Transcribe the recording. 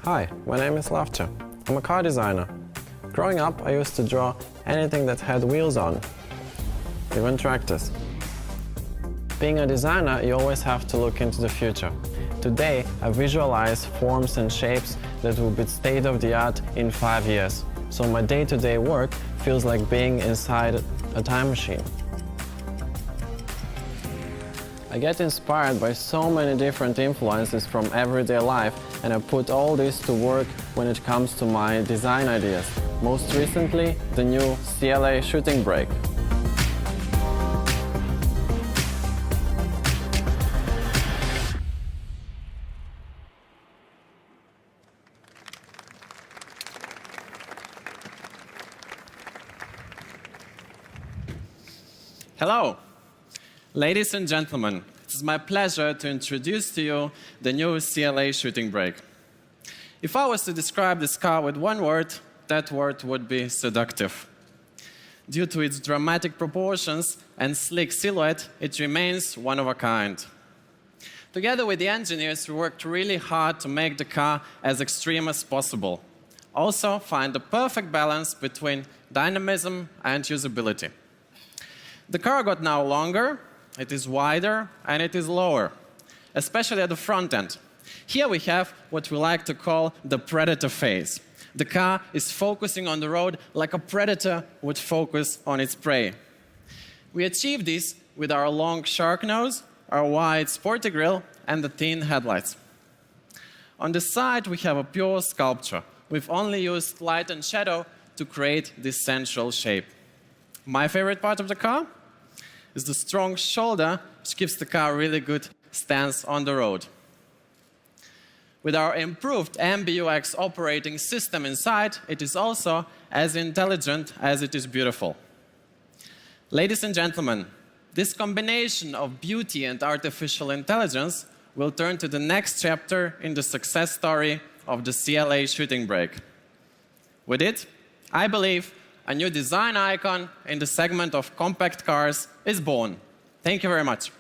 Hi, my name is Lavcha. I'm a car designer. Growing up, I used to draw anything that had wheels on, even tractors. Being a designer, you always have to look into the future. Today, I visualize forms and shapes that will be state-of-the-art in 5 years. So my day-to-day work feels like being inside a time machine. I get inspired by so many different influences from everyday life, and I put all this to work when it comes to my design ideas. Most recently, the new CLA Shooting Brake. Hello, ladies and gentlemen. It is my pleasure to introduce to you the new CLA Shooting Brake. If I was to describe this car with one word, that word would be seductive. Due to its dramatic proportions and sleek silhouette, it remains one of a kind. Together with the engineers, we worked really hard to make the car as extreme as possible. Also, find the perfect balance between dynamism and usability. The car got now longer, it is wider, and it is lower, especially at the front end. Here we have what we like to call the predator phase. The car is focusing on the road like a predator would focus on its prey. We achieve this with our long shark nose, our wide sporty grille, and the thin headlights. On the side, we have a pure sculpture. We've only used light and shadow to create this sensual shape. My favorite part of the car is the strong shoulder, which gives the car a really good stance on the road. With our improved MBUX operating system inside, it is also as intelligent as it is beautiful. Ladies and gentlemen, this combination of beauty and artificial intelligence will turn to the next chapter in the success story of the CLA Shooting Brake. With it, I believe a new design icon in the segment of compact cars is born. Thank you very much.